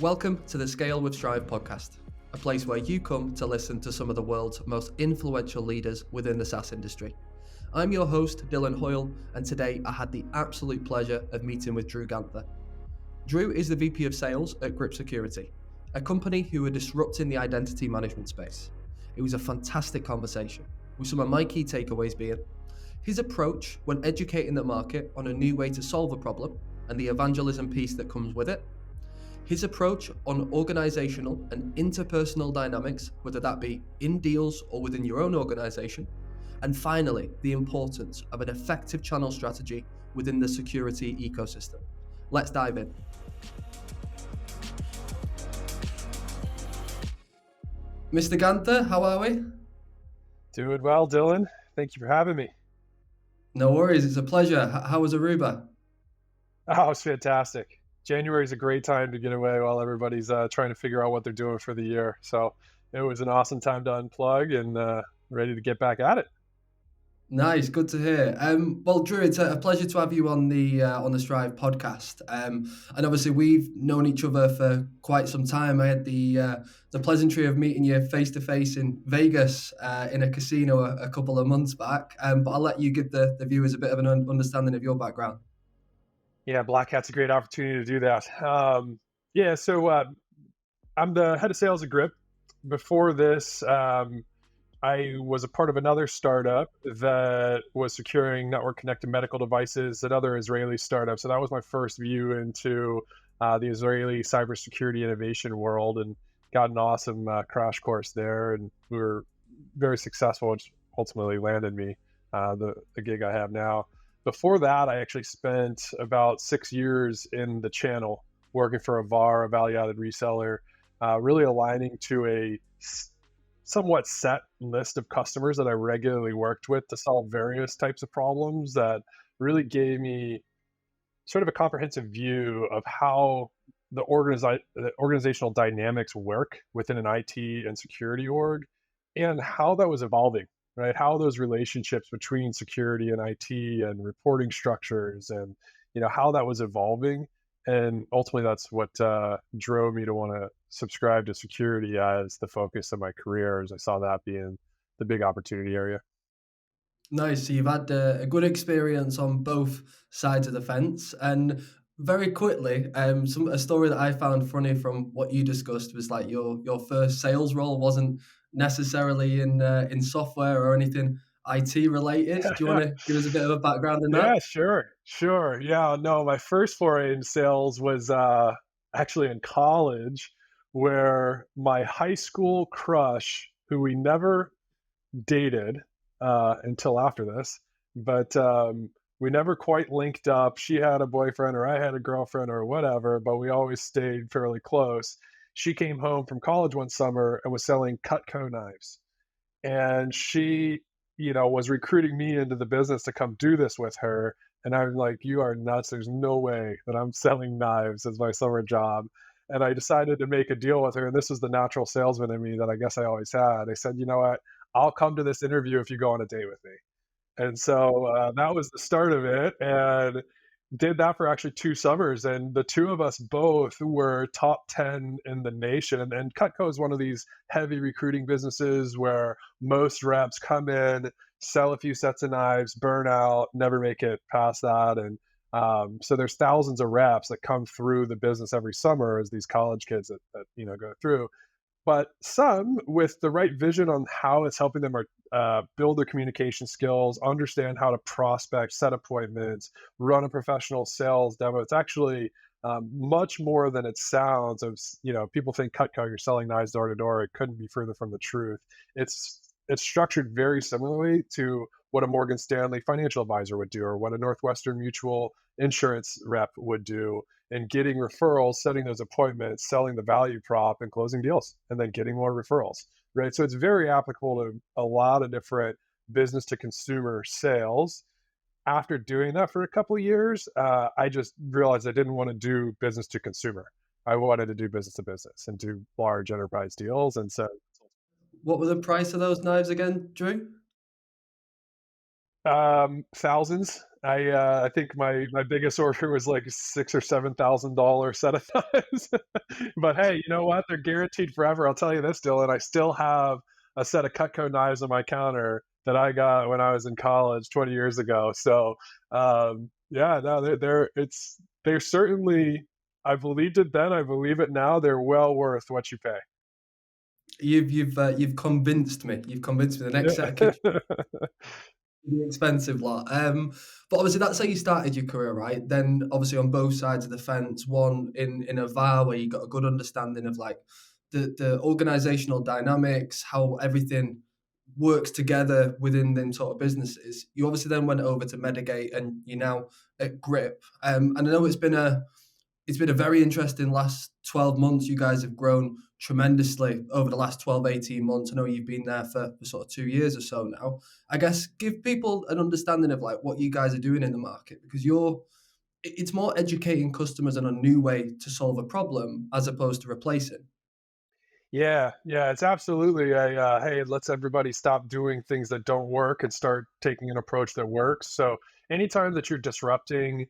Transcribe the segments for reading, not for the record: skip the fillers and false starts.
Welcome to the Scale with Strive podcast, a place where you come to listen to some of the world's most influential leaders within the SaaS industry. I'm your host, Dylan Hoyle, and today I had the absolute pleasure of meeting with Drew Ganther. Drew is the VP of Sales at Grip Security, a company who are disrupting the identity management space. It was a fantastic conversation, with some of my key takeaways being his approach when educating the market on a new way to solve a problem and the evangelism piece that comes with it, his approach on organizational and interpersonal dynamics, whether that be in deals or within your own organization, and finally, the importance of an effective channel strategy within the security ecosystem. Let's dive in. Mr. Ganther, how are we? Doing well, Dylan. Thank you for having me. No worries, it's a pleasure. How was Aruba? Oh, it's fantastic. January is a great time to get away while everybody's trying to figure out what they're doing for the year. So it was an awesome time to unplug and ready to get back at it. Nice, good to hear. Well, Drew, it's a pleasure to have you on the Strive podcast. And obviously, we've known each other for quite some time. I had the pleasantry of meeting you face to face in Vegas in a casino a couple of months back. But I'll let you give the viewers a bit of an understanding of your background. Yeah, Black Hat's a great opportunity to do that. I'm the head of sales at Grip. Before this, I was a part of another startup that was securing network connected medical devices, another Israeli startup. So that was my first view into the Israeli cybersecurity innovation world, and got an awesome crash course there. And we were very successful, which ultimately landed me the gig I have now. Before that, I actually spent about 6 years in the channel working for a VAR, a value-added reseller, really aligning to a somewhat set list of customers that I regularly worked with to solve various types of problems that really gave me sort of a comprehensive view of how the organizational dynamics work within an IT and security org, and how that was evolving, right? How those relationships between security and IT and reporting structures and, how that was evolving. And ultimately, that's what drove me to want to subscribe to security as the focus of my career, as I saw that being the big opportunity area. Nice. So you've had a good experience on both sides of the fence. And very quickly, a story that I found funny from what you discussed was like your first sales role wasn't necessarily in software or anything IT related. Do you want to give us a bit of a background in that? Yeah, sure. Yeah, no, my first foray in sales was actually in college, where my high school crush, who we never dated until after this, but we never quite linked up. She had a boyfriend, or I had a girlfriend, or whatever, but we always stayed fairly close. She came home from college one summer and was selling Cutco knives, and she, was recruiting me into the business to come do this with her. And I'm like, you are nuts. There's no way that I'm selling knives as my summer job. And I decided to make a deal with her. And this was the natural salesman in me that I guess I always had. I said, you know what? I'll come to this interview if you go on a date with me. And so that was the start of it. And did that for actually 2 summers. And the two of us both were top 10 in the nation. And Cutco is one of these heavy recruiting businesses where most reps come in, sell a few sets of knives, burn out, never make it past that. And so there's thousands of reps that come through the business every summer as these college kids that go through. But some with the right vision on how it's helping them build their communication skills, understand how to prospect, set appointments, run a professional sales demo. It's actually much more than it sounds. People think Cutco, you're selling knives door to door. It couldn't be further from the truth. It's structured very similarly to what a Morgan Stanley financial advisor would do, or what a Northwestern Mutual insurance rep would do, and getting referrals, setting those appointments, selling the value prop, and closing deals, and then getting more referrals, right? So it's very applicable to a lot of different business to consumer sales. After doing that for a couple of years, I just realized I didn't want to do business to consumer. I wanted to do business to business and do large enterprise deals. And so What were the price of those knives again, Drew? Thousands. I think my biggest order was like six or $7,000 set of thighs. But hey, you know what? They're guaranteed forever. I'll tell you this, Dylan. I still have a set of Cutco knives on my counter that I got when I was in college 20 years ago. So yeah, no, they're certainly. I believed it then. I believe it now. They're well worth what you pay. You've convinced me. You've convinced me. The next set of kitchen Yeah. the expensive lot. But obviously that's how you started your career, right? Then obviously on both sides of the fence, one in a VAR where you got a good understanding of like the organizational dynamics, how everything works together within them sort of businesses. You obviously then went over to Medigate and you're now at Grip. And I know it's been a very interesting last 12 months. You guys have grown tremendously over the last 12, 18 months. I know you've been there for sort of 2 years or so now. I guess give people an understanding of like what you guys are doing in the market because it's more educating customers on a new way to solve a problem as opposed to replacing. Yeah, yeah, it's absolutely a hey, let's everybody stop doing things that don't work and start taking an approach that works. So anytime that you're disrupting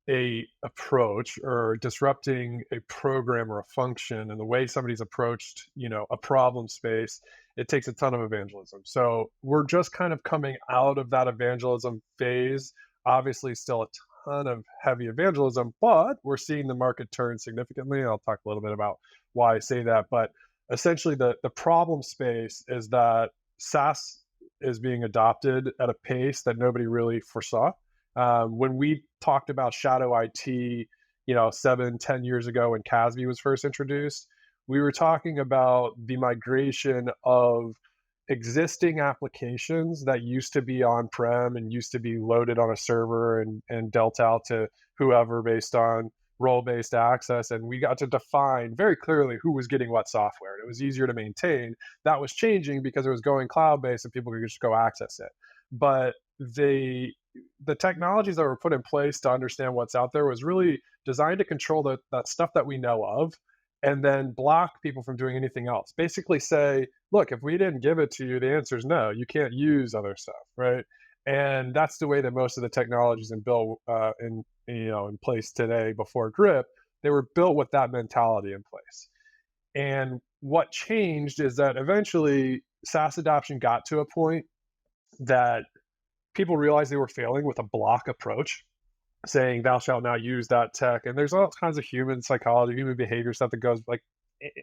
a approach or disrupting a program or a function and the way somebody's approached, a problem space, it takes a ton of evangelism. So we're just kind of coming out of that evangelism phase. Obviously, still a ton of heavy evangelism, but we're seeing the market turn significantly. I'll talk a little bit about why I say that. But essentially, the problem space is that SaaS is being adopted at a pace that nobody really foresaw. When we talked about shadow IT, 7, 10 years ago when CASB was first introduced, we were talking about the migration of existing applications that used to be on-prem and used to be loaded on a server and dealt out to whoever based on role-based access. And we got to define very clearly who was getting what software. It was easier to maintain. That was changing because it was going cloud-based and people could just go access it. But the technologies that were put in place to understand what's out there was really designed to control that stuff that we know of and then block people from doing anything else. Basically say, look, if we didn't give it to you, the answer is no. You can't use other stuff, right? And that's the way that most of the technologies in built in place today before Grip, they were built with that mentality in place. And what changed is that eventually SaaS adoption got to a point that people realized they were failing with a block approach, saying thou shalt not use that tech. And there's all kinds of human psychology, human behavior stuff that goes like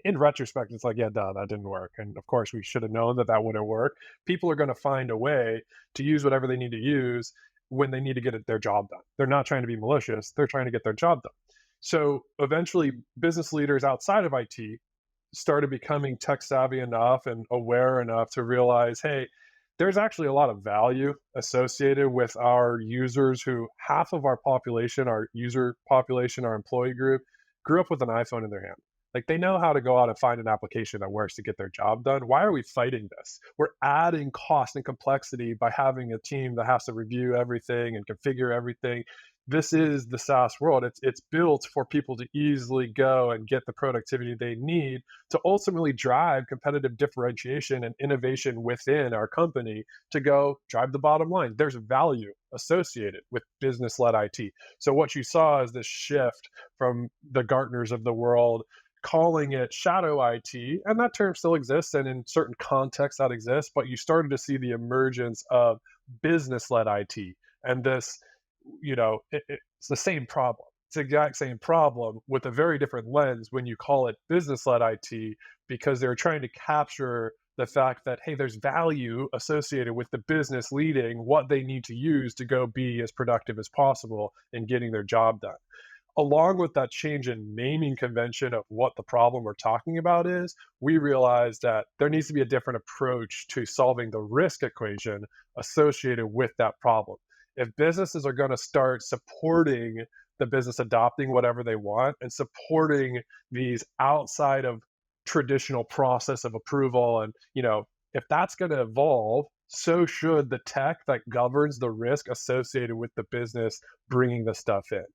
in retrospect, it's like, yeah, duh, that didn't work. And of course, we should have known that that wouldn't work. People are going to find a way to use whatever they need to use when they need to get their job done. They're not trying to be malicious, they're trying to get their job done. So eventually, business leaders outside of IT started becoming tech savvy enough and aware enough to realize, hey, there's actually a lot of value associated with our users who half of our population, our user population, our employee group, grew up with an iPhone in their hand. Like they know how to go out and find an application that works to get their job done. Why are we fighting this? We're adding cost and complexity by having a team that has to review everything and configure everything. This is the SaaS world. It's built for people to easily go and get the productivity they need to ultimately drive competitive differentiation and innovation within our company to go drive the bottom line. There's value associated with business-led IT. So what you saw is this shift from the Gartners of the world calling it shadow IT, and that term still exists, and in certain contexts that exists, but you started to see the emergence of business-led IT. And this, it's the same problem. It's the exact same problem with a very different lens when you call it business-led IT, because they're trying to capture the fact that, hey, there's value associated with the business leading what they need to use to go be as productive as possible in getting their job done. Along with that change in naming convention of what the problem we're talking about is, we realized that there needs to be a different approach to solving the risk equation associated with that problem. If businesses are going to start supporting the business adopting whatever they want and supporting these outside of traditional process of approval, and if that's going to evolve, so should the tech that governs the risk associated with the business bringing the stuff in.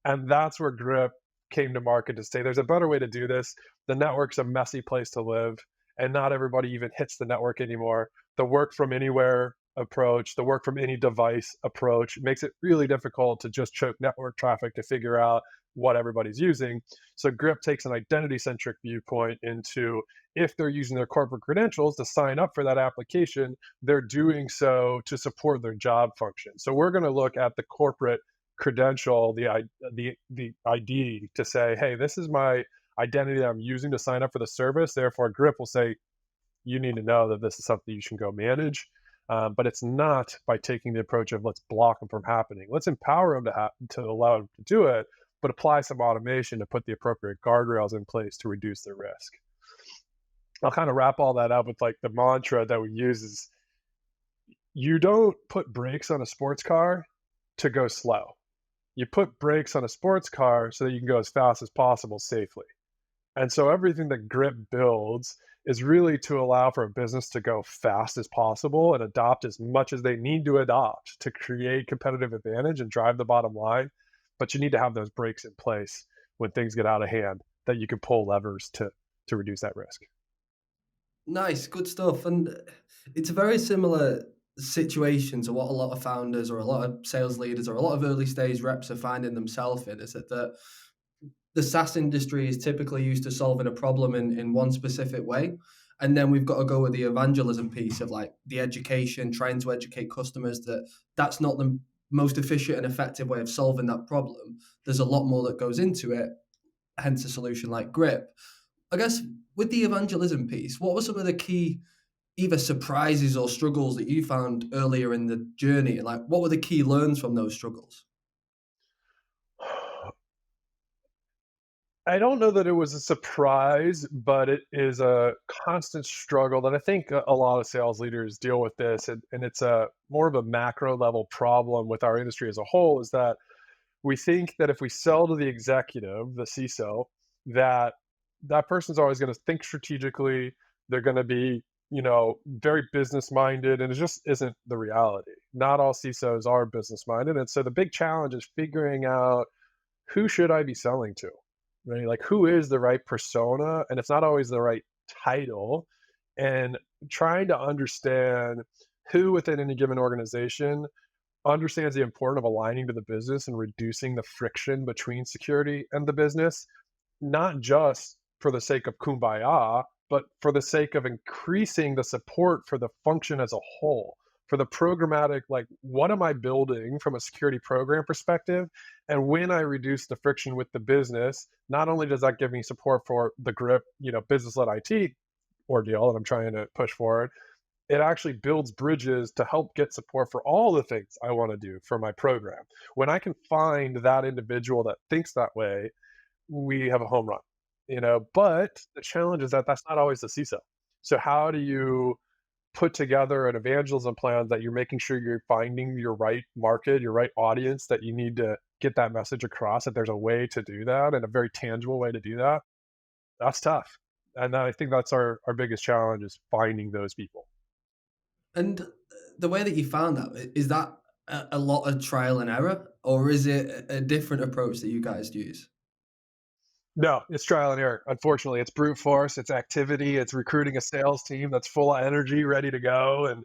And that's where Grip came to market to say there's a better way to do this. The network's a messy place to live, and not everybody even hits the network anymore. The work from anywhere approach, the work from any device approach makes it really difficult to just choke network traffic to figure out what everybody's using. So Grip takes an identity centric viewpoint into if they're using their corporate credentials to sign up for that application, they're doing so to support their job function. So we're going to look at the corporate credential, the ID to say, hey, this is my identity that I'm using to sign up for the service. Therefore, Grip will say, you need to know that this is something you should go manage. But it's not by taking the approach of let's block them from happening. Let's empower them to allow them to do it, but apply some automation to put the appropriate guardrails in place to reduce the risk. I'll kind of wrap all that up with like the mantra that we use is you don't put brakes on a sports car to go slow. You put brakes on a sports car so that you can go as fast as possible safely. And so everything that Grip builds is really to allow for a business to go fast as possible and adopt as much as they need to adopt to create competitive advantage and drive the bottom line. But you need to have those brakes in place when things get out of hand that you can pull levers to reduce that risk. Nice, good stuff. And it's a very similar situation to what a lot of founders or a lot of sales leaders or a lot of early stage reps are finding themselves in, is that the SaaS industry is typically used to solving a problem in one specific way. And then we've got to go with the evangelism piece of like the education, trying to educate customers that that's not the most efficient and effective way of solving that problem. There's a lot more that goes into it, hence a solution like Grip. I guess with the evangelism piece, what were some of the key either surprises or struggles that you found earlier in the journey? Like, what were the key learns from those struggles? I don't know that it was a surprise, but it is a constant struggle that I think a lot of sales leaders deal with this, and it's a more of a macro level problem with our industry as a whole. Is that we think that if we sell to the executive, the CISO, that that person's always going to think strategically. They're going to be, very business minded, and it just isn't the reality. Not all CISOs are business minded, and so the big challenge is figuring out who should I be selling to, right? Like who is the right persona, and it's not always the right title, and trying to understand who within any given organization understands the importance of aligning to the business and reducing the friction between security and the business, not just for the sake of kumbaya, but for the sake of increasing the support for the function as a whole, for the programmatic, like what am I building from a security program perspective? And when I reduce the friction with the business, not only does that give me support for the Grip, business-led IT ordeal that I'm trying to push forward, it actually builds bridges to help get support for all the things I want to do for my program. When I can find that individual that thinks that way, we have a home run, but the challenge is that that's not always the CISO. So how do you put together an evangelism plan that you're making sure you're finding your right market, your right audience, that you need to get that message across, that there's a way to do that and a very tangible way to do that? That's tough. And I think that's our biggest challenge is finding those people. And the way that you found that, is that a lot of trial and error, or is it a different approach that you guys use? No, it's trial and error. Unfortunately, it's brute force, it's activity, it's recruiting a sales team that's full of energy, ready to go, and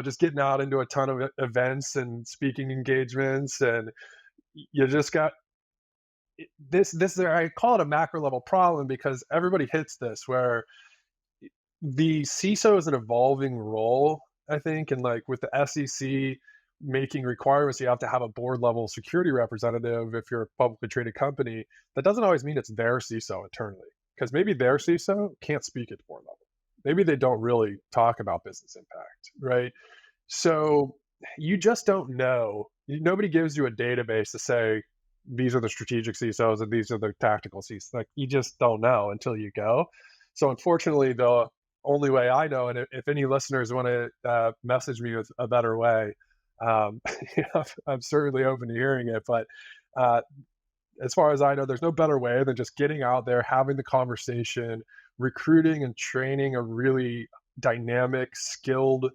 just getting out into a ton of events and speaking engagements, and you just got this. I call it a macro level problem because everybody hits this where the CISO is an evolving role, I think, and like with the SEC making requirements, you have to have a board level security representative if you're a publicly traded company. That doesn't always mean it's their CISO internally, because maybe their CISO can't speak at board level. Maybe they don't really talk about business impact, right? So you just don't know. Nobody gives you a database to say these are the strategic CISOs and these are the tactical CISOs. Like you just don't know until you go. So unfortunately, the only way I know, and if any listeners want to message me with a better way, um, I'm certainly open to hearing it. But uh, as far as I know, there's no better way than just getting out there, having the conversation, recruiting and training a really dynamic, skilled,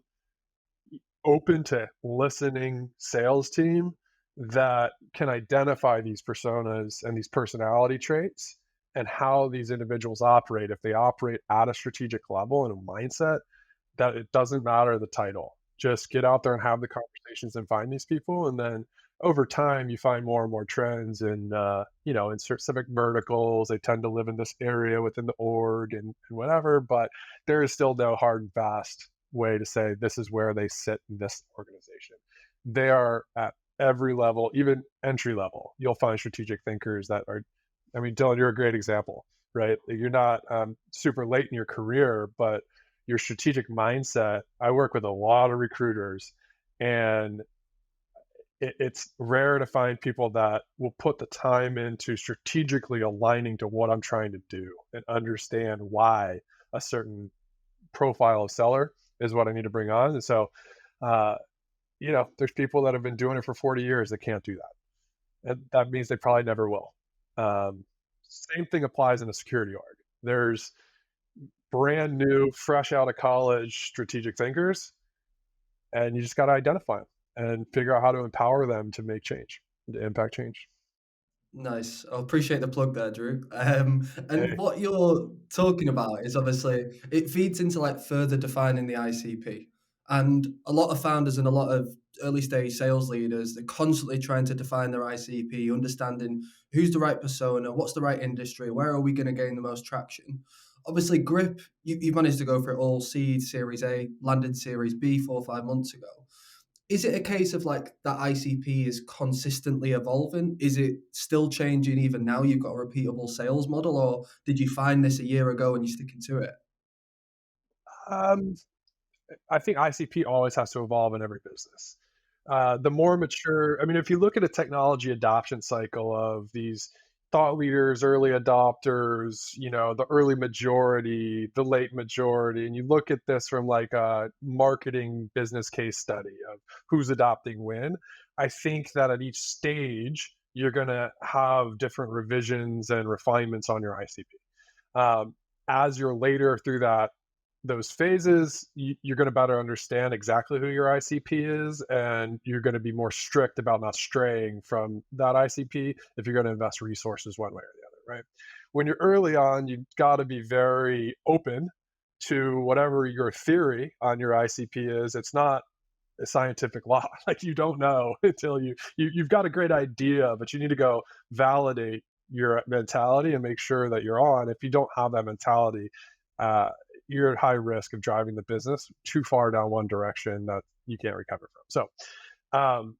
open to listening sales team that can identify these personas and these personality traits and how these individuals operate. If they operate at a strategic level and a mindset, that it doesn't matter the title. Just get out there and have the conversations and find these people, and then over time you find more and more trends in in specific verticals. They tend to live in this area within the org and whatever, but there is still no hard and fast way to say this is where they sit in this organization. They are at every level, even entry level. You'll find strategic thinkers that are, I mean, Dylan, you're a great example, right? You're not super late in your career, but your strategic mindset. I work with a lot of recruiters, and it's rare to find people that will put the time into strategically aligning to what I'm trying to do and understand why a certain profile of seller is what I need to bring on. And so, uh, there's people that have been doing it for 40 years that can't do that. And that means they probably never will. Um, Same thing applies in a security org. There's brand new, fresh out of college strategic thinkers, and you just got to identify them and figure out how to empower them to make change, to impact change. Nice. I appreciate the plug there, Drew. And Hey, what you're talking about is obviously it feeds into like further defining the ICP. And a lot of founders and a lot of early stage sales leaders, they're constantly trying to define their ICP, understanding who's the right persona, what's the right industry, where are we going to gain the most traction. Obviously, Grip, you've managed to go for it all seed, Series A, landed Series B 4 or 5 months ago. Is it a case of like that ICP is consistently evolving? Is it still changing even now? You've got a repeatable sales model, or did you find this a year ago and you're sticking to it? um, I think ICP always has to evolve in every business. The more mature, I mean, if you look at a technology adoption cycle of these thought leaders, early adopters, the early majority, the late majority, and you look at this from like a marketing business case study of who's adopting when, I think that at each stage, you're going to have different revisions and refinements on your ICP. As you're later through those phases, you're going to better understand exactly who your ICP is, and you're going to be more strict about not straying from that ICP if you're going to invest resources one way or the other, right? When you're early on, you've got to be very open to whatever your theory on your ICP is. It's not a scientific law. Like you don't know until you've got a great idea, but you need to go validate your mentality and make sure that you're on. If you don't have that mentality, uh, you're at high risk of driving the business too far down one direction that you can't recover from. So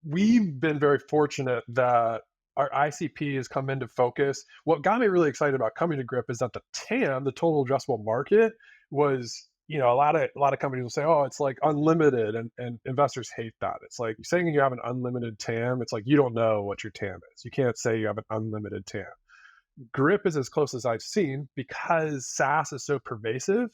we've been very fortunate that our ICP has come into focus. What got me really excited about coming to Grip is that the TAM, the total addressable market, was, a lot of companies will say, oh, it's like unlimited, and investors hate that. It's like saying you have an unlimited TAM. It's like you don't know what your TAM is. You can't say you have an unlimited TAM. Grip is as close as I've seen because SaaS is so pervasive.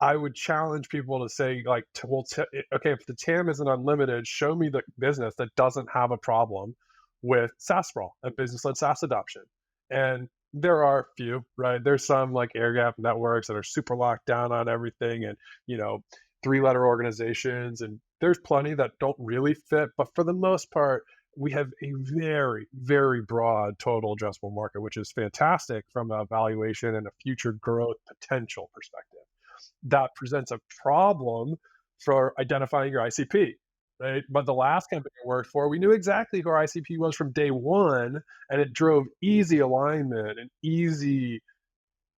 I would challenge people to say, like, okay, if the TAM isn't unlimited, show me the business that doesn't have a problem with SaaS sprawl and business-led SaaS adoption. And there are a few, right? There's some like air gap networks that are super locked down on everything, and three-letter organizations, and there's plenty that don't really fit. But for the most part, we have a very, very broad total addressable market, which is fantastic from a valuation and a future growth potential perspective. That presents a problem for identifying your ICP, right? But the last company I worked for, we knew exactly who our ICP was from day one, and it drove easy alignment and easy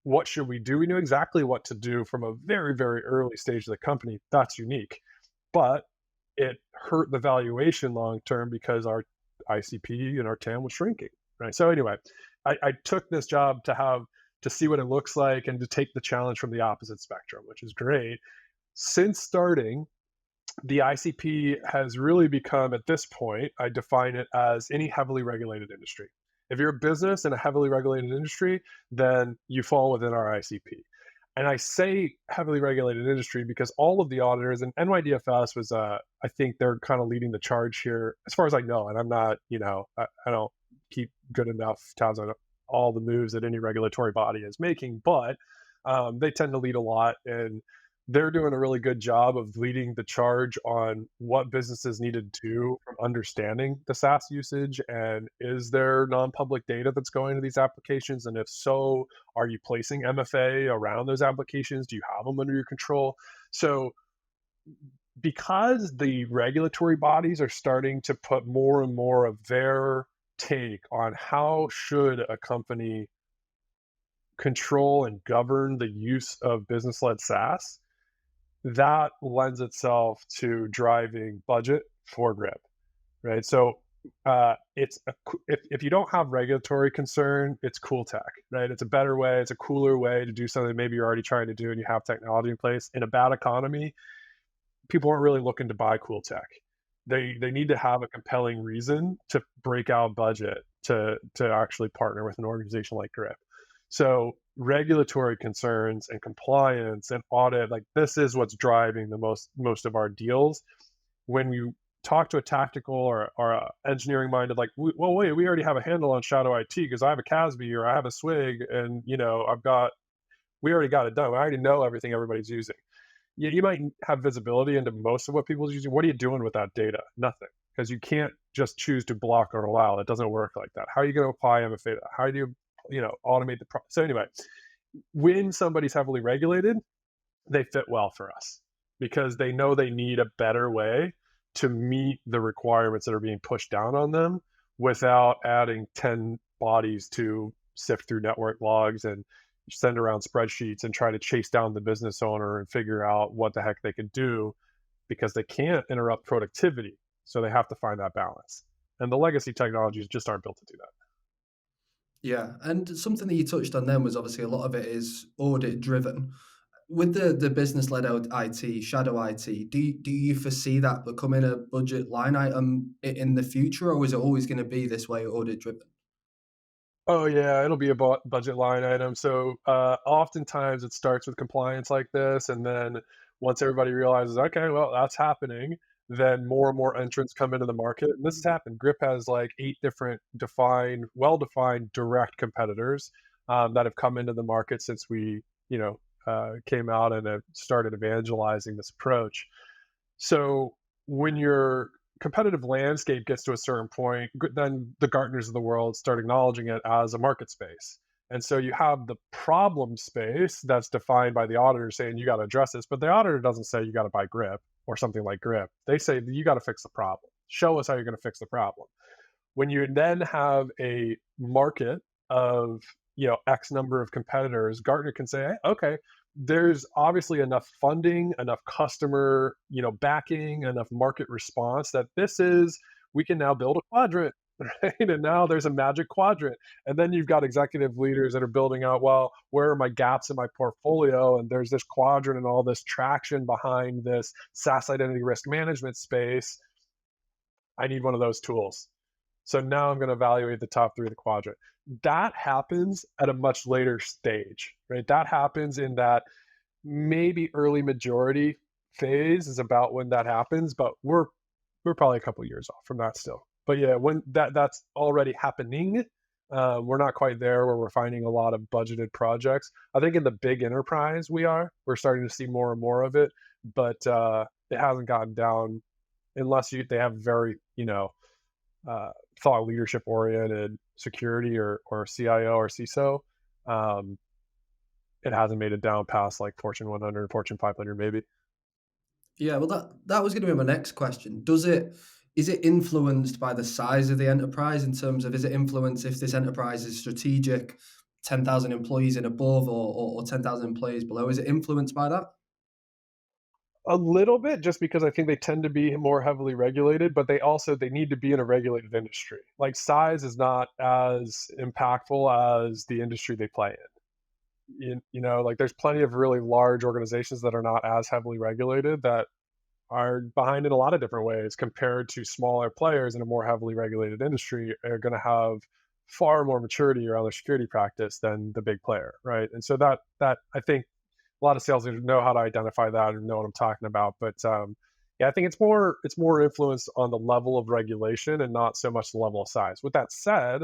what should we do. We knew exactly what to do from a very, very early stage of the company. That's unique. But it hurt the valuation long term because our ICP and our TAM was shrinking, right? So anyway, I took this job to see what it looks like and to take the challenge from the opposite spectrum, which is great. Since starting, the ICP has really become, at this point, I define it as any heavily regulated industry. If you're a business in a heavily regulated industry, then you fall within our ICP. And I say heavily regulated industry because all of the auditors, and NYDFS was, I think they're kind of leading the charge here, as far as I know. And I'm not, I don't keep good enough tabs on all the moves that any regulatory body is making, but they tend to lead a lot, and they're doing a really good job of leading the charge on what businesses need to do from understanding the SaaS usage, and is there non-public data that's going to these applications, and if so, are you placing MFA around those applications? Do you have them under your control? So because the regulatory bodies are starting to put more and more of their take on how should a company control and govern the use of business-led SaaS, that lends itself to driving budget for grip, right? So if you don't have regulatory concern, it's cool tech, right? It's a better way, it's a cooler way to do something maybe you're already trying to do and you have technology in place. In a bad economy, people aren't really looking to buy cool tech. They need to have a compelling reason to break out budget to actually partner with an organization like Grip. So regulatory concerns and compliance and audit, like this is what's driving the most of our deals. When you talk to a tactical or a engineering minded, like, well, wait, we already have a handle on shadow IT because I have a CASB or I have a SWIG, and we already got it done. I already know everything everybody's using. You might have visibility into most of what people's using. What are you doing with that data? Nothing, because you can't just choose to block or allow. It doesn't work like that. How are you going to apply MFA? How do you automate the process? So anyway, when somebody's heavily regulated, they fit well for us because they know they need a better way to meet the requirements that are being pushed down on them without adding 10 bodies to sift through network logs and send around spreadsheets and try to chase down the business owner and figure out what the heck they could do, because they can't interrupt productivity. So they have to find that balance. And the legacy technologies just aren't built to do that. Yeah, and something that you touched on then was obviously a lot of it is audit driven. With the business led IT, shadow IT, do you foresee that becoming a budget line item in the future, or is it always going to be this way, audit driven? Oh yeah, it'll be a budget line item. So oftentimes it starts with compliance like this, and then once everybody realizes, okay, well that's happening, then more and more entrants come into the market. And this has happened. Grip has like 8 different well-defined direct competitors that have come into the market since we, came out and have started evangelizing this approach. So when your competitive landscape gets to a certain point, then the Gartners of the world start acknowledging it as a market space. And so you have the problem space that's defined by the auditor saying you got to address this, but the auditor doesn't say you got to buy Grip or something like Grip. They say you got to fix the problem. Show us how you're going to fix the problem. When you then have a market of X number of competitors, Gartner can say, hey, okay, there's obviously enough funding, enough customer backing, enough market response that we can now build a quadrant. Right? And now there's a magic quadrant. And then you've got executive leaders that are building out, well, where are my gaps in my portfolio? And there's this quadrant and all this traction behind this SaaS identity risk management space. I need one of those tools. So now I'm going to evaluate the top 3 of the quadrant. That happens at a much later stage, right? That happens in that maybe early majority phase is about when that happens, but we're probably a couple years off from that still. But yeah, when that's already happening, we're not quite there where we're finding a lot of budgeted projects. I think in the big enterprise we're starting to see more and more of it, but it hasn't gotten down unless they have very thought leadership oriented security or CIO or CISO. It hasn't made it down past like Fortune 100, Fortune 500 maybe. Yeah, well, that was going to be my next question. Is it influenced by the size of the enterprise in terms of, is it influenced if this enterprise is strategic, 10,000 employees and above, or 10,000 employees below? Is it influenced by that? A little bit, just because I think they tend to be more heavily regulated, but they need to be in a regulated industry. Like size is not as impactful as the industry they play in. Like there's plenty of really large organizations that are not as heavily regulated that are behind in a lot of different ways compared to smaller players in a more heavily regulated industry are going to have far more maturity around their security practice than the big player, right? And so that I think a lot of sales leaders know how to identify that and know what I'm talking about. But yeah, I think it's more influenced on the level of regulation and not so much the level of size. With that said,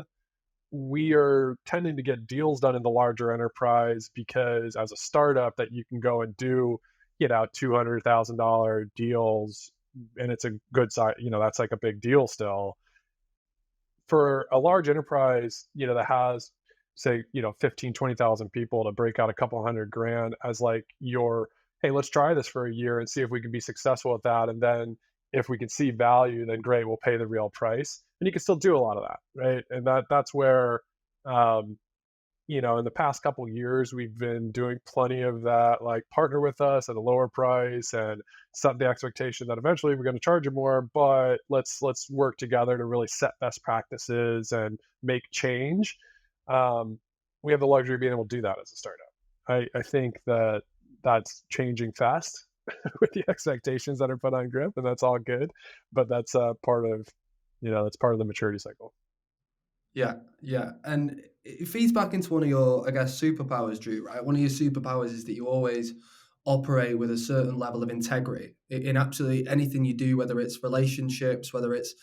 we are tending to get deals done in the larger enterprise because as a startup that you can go and do $200,000 deals, and it's a good size, that's like a big deal still. For a large enterprise, that has say 15, 20,000 people, to break out a couple $100,000 as like your hey, let's try this for a year and see if we can be successful at that. And then if we can see value, then great, we'll pay the real price. And you can still do a lot of that, right? And that's where, um, in the past couple of years, we've been doing plenty of that, like partner with us at a lower price and set the expectation that eventually we're going to charge you more, but let's work together to really set best practices and make change. Um, we have the luxury of being able to do that as a startup. I think that that's changing fast with the expectations that are put on Grip, and that's all good. But that's that's part of the maturity cycle. Yeah, yeah. And it feeds back into one of your, I guess, superpowers, Drew, right? One of your superpowers is that you always operate with a certain level of integrity in absolutely anything you do, whether it's relationships, whether it's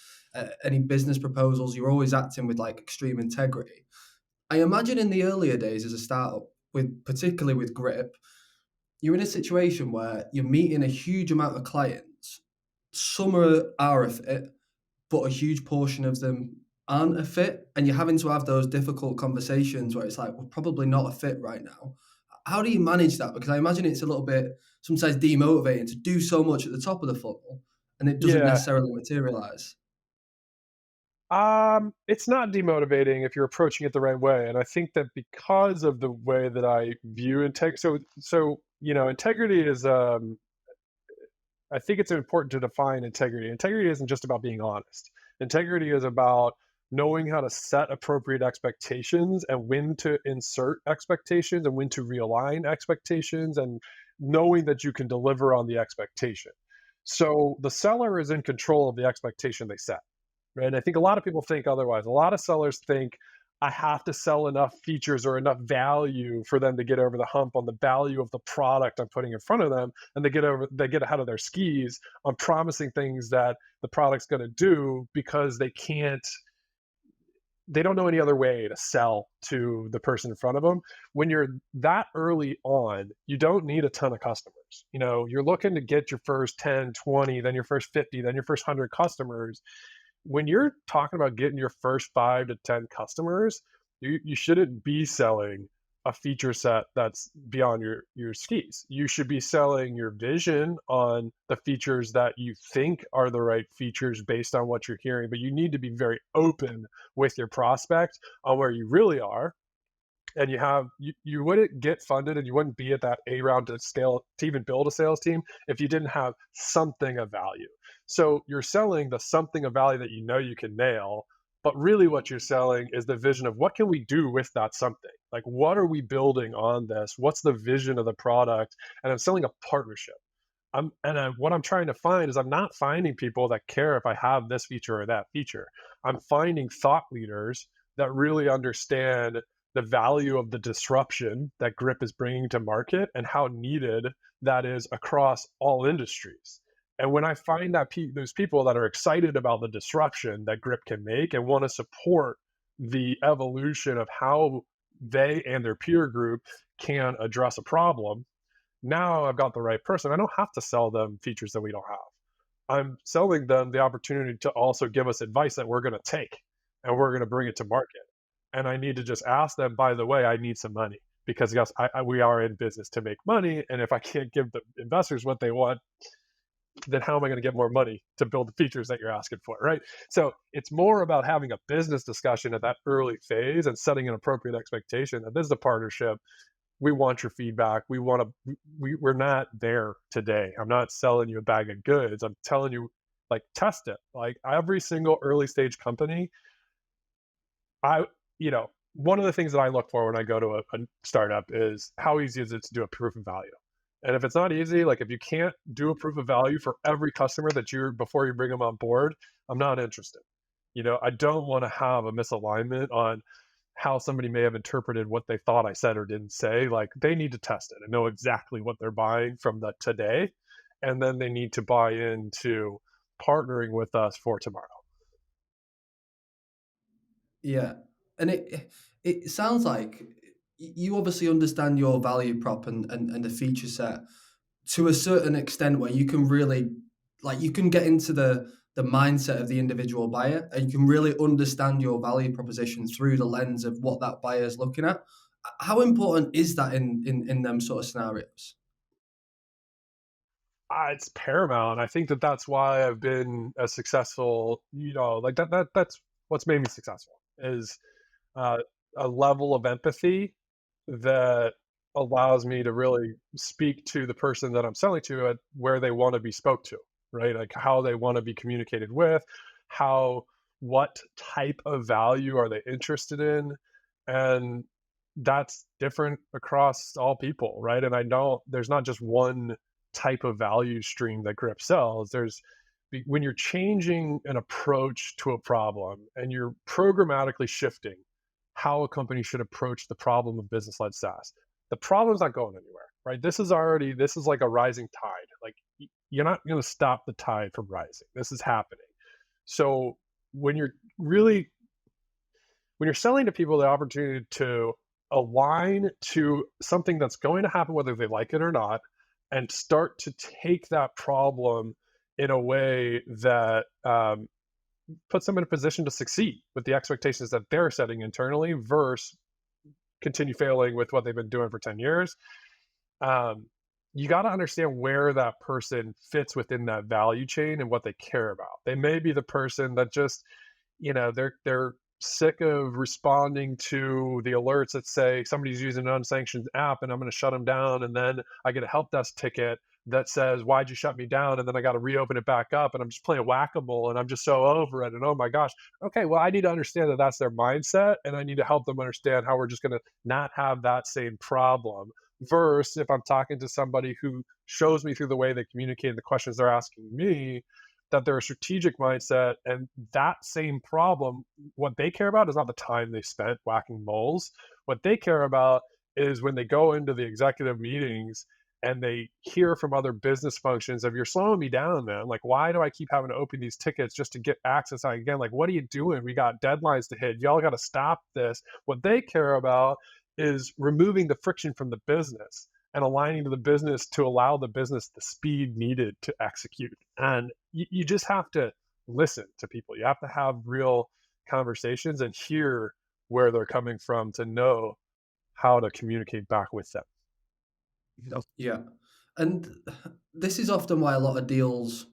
any business proposals, you're always acting with like extreme integrity. I imagine in the earlier days as a startup, with particularly with Grip, you're in a situation where you're meeting a huge amount of clients. Some are a fit, but a huge portion of them aren't a fit, and you're having to have those difficult conversations where it's like, we're probably not a fit right now. How do you manage that? Because I imagine it's a little bit sometimes demotivating to do so much at the top of the funnel and it doesn't Yeah, necessarily materialize. it's not demotivating if you're approaching it the right way, and I think that because of the way that I view integrity is, I think it's important to define integrity. Integrity isn't just about being honest. Integrity is about knowing how to set appropriate expectations and when to insert expectations and when to realign expectations and knowing that you can deliver on the expectation. So the seller is in control of the expectation they set, right? And I think a lot of people think otherwise. A lot of sellers think I have to sell enough features or enough value for them to get over the hump on the value of the product I'm putting in front of them, and they get ahead of their skis on promising things that the product's going to do because they don't know any other way to sell to the person in front of them. When you're that early on, you don't need a ton of customers. You're looking to get your first 10, 20, then your first 50, then your first 100 customers. When you're talking about getting your first 5 to 10 customers, you shouldn't be selling a feature set that's beyond your skis. You should be selling your vision on the features that you think are the right features based on what you're hearing, but you need to be very open with your prospect on where you really are. And you wouldn't get funded and you wouldn't be at that A round to scale to even build a sales team if you didn't have something of value. So you're selling the something of value that you know you can nail, but really what you're selling is the vision of what can we do with that something? Like what are we building on this? What's the vision of the product? And I'm selling a partnership. What I'm trying to find is I'm not finding people that care if I have this feature or that feature. I'm finding thought leaders that really understand the value of the disruption that Grip is bringing to market and how needed that is across all industries. And when I find that those people that are excited about the disruption that Grip can make and want to support the evolution of how they and their peer group can address a problem, now I've got the right person. I don't have to sell them features that we don't have. I'm selling them the opportunity to also give us advice that we're going to take and we're going to bring it to market. And I need to just ask them, by the way, I need some money because yes, we are in business to make money. And if I can't give the investors what they want, then how am I going to get more money to build the features that you're asking for, right? So it's more about having a business discussion at that early phase and setting an appropriate expectation that this is a partnership. We want your feedback. We're not there today. I'm not selling you a bag of goods. I'm telling you, like, test it. Like every single early stage company, I, one of the things that I look for when I go to a startup is how easy is it to do a proof of value? And if it's not easy, like if you can't do a proof of value for every customer before you bring them on board, I'm not interested. I don't want to have a misalignment on how somebody may have interpreted what they thought I said or didn't say. Like they need to test it and know exactly what they're buying from the today. And then they need to buy into partnering with us for tomorrow. Yeah. And it sounds like you obviously understand your value prop and the feature set to a certain extent where you can really like you can get into the mindset of the individual buyer and you can really understand your value proposition through the lens of what that buyer is looking at. How important is that in them sort of scenarios? It's paramount. I think that that's why I've been as successful. Like that's what's made me successful is uh, a level of empathy that allows me to really speak to the person that I'm selling to at where they want to be spoke to, right? Like how they want to be communicated with, how what type of value are they interested in, and that's different across all people, right? And I know there's not just one type of value stream that grip sells. When you're changing an approach to a problem and you're programmatically shifting how a company should approach the problem of business-led SaaS, the problem's not going anywhere, right? This is like a rising tide. Like you're not going to stop the tide from rising. This is happening. So when you're really when you're selling to people the opportunity to align to something that's going to happen whether they like it or not, and start to take that problem in a way that puts them in a position to succeed with the expectations that they're setting internally versus continue failing with what they've been doing for 10 years. um, you got to understand where that person fits within that value chain and what they care about. They may be the person that just, they're sick of responding to the alerts that say somebody's using an unsanctioned app and I'm going to shut them down, and then I get a help desk ticket that says why'd you shut me down, and then I got to reopen it back up, and I'm just playing whack-a-mole and I'm just so over it, and oh my gosh. Okay, well, I need to understand that that's their mindset, and I need to help them understand how we're just going to not have that same problem. Versus if I'm talking to somebody who shows me through the way they communicate and the questions they're asking me that they're a strategic mindset, and that same problem, what they care about is not the time they spent whacking moles. What they care about is when they go into the executive meetings and they hear from other business functions of, you're slowing me down, man. Like, why do I keep having to open these tickets just to get access? Again, like, what are you doing? We got deadlines to hit. Y'all got to stop this. What they care about is removing the friction from the business and aligning to the business to allow the business the speed needed to execute. And you just have to listen to people. You have to have real conversations and hear where they're coming from to know how to communicate back with them. Yeah. And this is often why a lot of deals,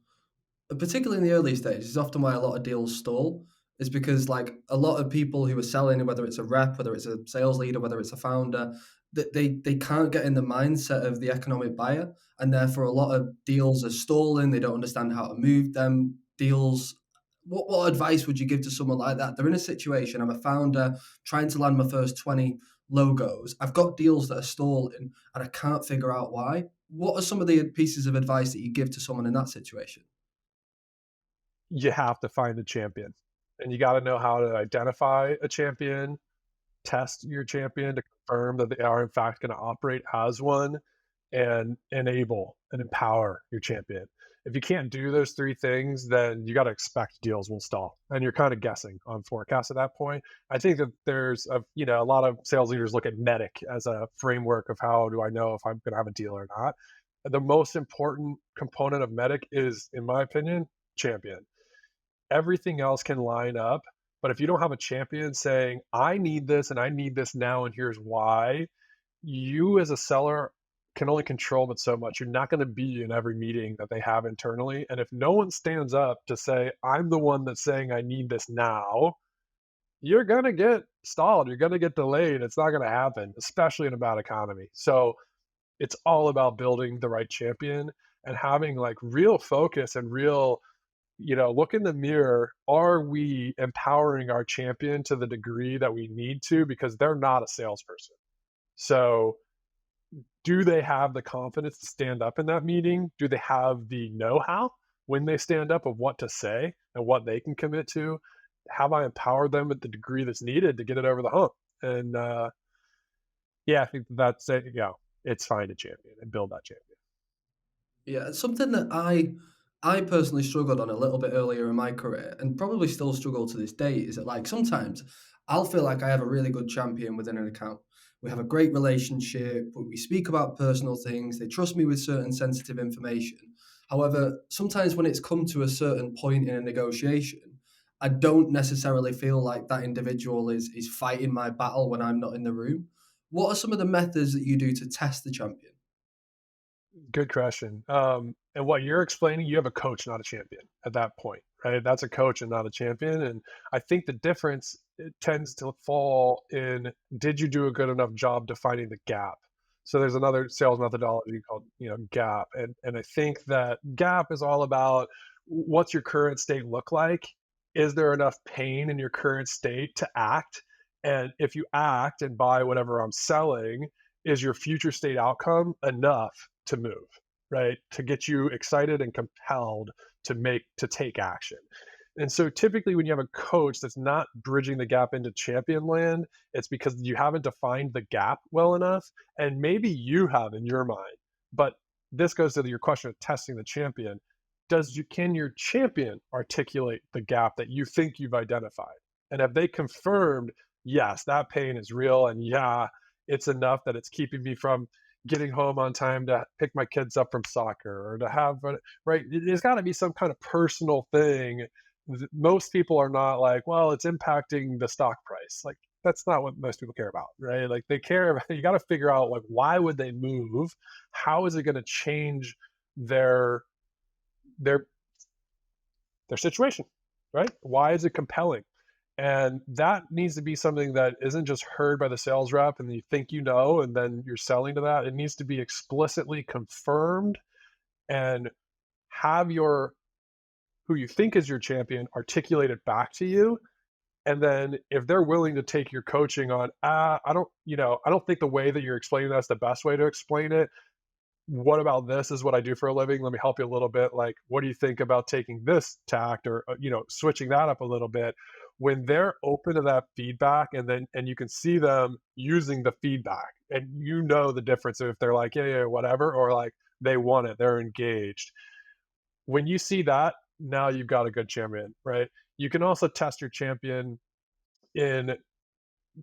particularly in the early stages, is often why a lot of deals stall. Is because like a lot of people who are selling, whether it's a rep, whether it's a sales leader, whether it's a founder, that they can't get in the mindset of the economic buyer, and therefore a lot of deals are stalling. They don't understand how to move them deals. What advice would you give to someone like that? They're in a situation. I'm a founder trying to land my first 20 logos. I've got deals that are stalling, and I can't figure out why. What are some of the pieces of advice that you give to someone in that situation? You have to find a champion, and you got to know how to identify a champion, test your champion to confirm that they are in fact going to operate as one, and enable and empower your champion. If you can't do those three things, then you got to expect deals will stall, and you're kind of guessing on forecasts at that point. I think that there's a lot of sales leaders look at MEDDIC as a framework of how do I know if I'm going to have a deal or not. The most important component of MEDDIC is, in my opinion, champion. Everything else can line up, but if you don't have a champion saying, I need this and I need this now and here's why, you as a seller can only control but so much. You're not going to be in every meeting that they have internally. And if no one stands up to say, I'm the one that's saying I need this now, you're going to get stalled. You're going to get delayed. It's not going to happen, especially in a bad economy. So it's all about building the right champion and having like real focus and real, look in the mirror. Are we empowering our champion to the degree that we need to? Because they're not a salesperson. So do they have the confidence to stand up in that meeting? Do they have the know-how when they stand up of what to say and what they can commit to? Have I empowered them at the degree that's needed to get it over the hump? And yeah, I think that's it. It's find a champion and build that champion. Yeah, it's something that I personally struggled on a little bit earlier in my career, and probably still struggle to this day. Is that like sometimes I'll feel like I have a really good champion within an account. We have a great relationship. We speak about personal things. They trust me with certain sensitive information. However, sometimes when it's come to a certain point in a negotiation, I don't necessarily feel like that individual is fighting my battle when I'm not in the room. What are some of the methods that you do to test the champion? Good question. And what you're explaining, you have a coach, not a champion at that point, right? That's a coach and not a champion. And I think the difference it tends to fall in, did you do a good enough job defining the gap? So there's another sales methodology called, gap. And I think that gap is all about, what's your current state look like? Is there enough pain in your current state to act? And if you act and buy whatever I'm selling, is your future state outcome enough to move, right? To get you excited and compelled to take action. And so typically when you have a coach that's not bridging the gap into champion land, it's because you haven't defined the gap well enough. And maybe you have in your mind, but this goes to your question of testing the champion. Can your champion articulate the gap that you think you've identified? And have they confirmed, yes, that pain is real, and yeah, it's enough that it's keeping me from getting home on time to pick my kids up from soccer, or to have right? There's got to be some kind of personal thing. Most people are not like, well, it's impacting the stock price. Like, that's not what most people care about, right? Like, they care about, you got to figure out, like, why would they move? How is it going to change their their their situation, right? Why is it compelling? And that needs to be something that isn't just heard by the sales rep and you think and then you're selling to that. It needs to be explicitly confirmed, and have your who you think is your champion articulate it back to you. And then if they're willing to take your coaching on, I don't think the way that you're explaining that's the best way to explain it. What about this is what I do for a living. Let me help you a little bit. Like, what do you think about taking this tact, or, switching that up a little bit? When they're open to that feedback, and you can see them using the feedback, and the difference if they're like, yeah, yeah, whatever, or like they want it, they're engaged. When you see that, now you've got a good champion, right? You can also test your champion in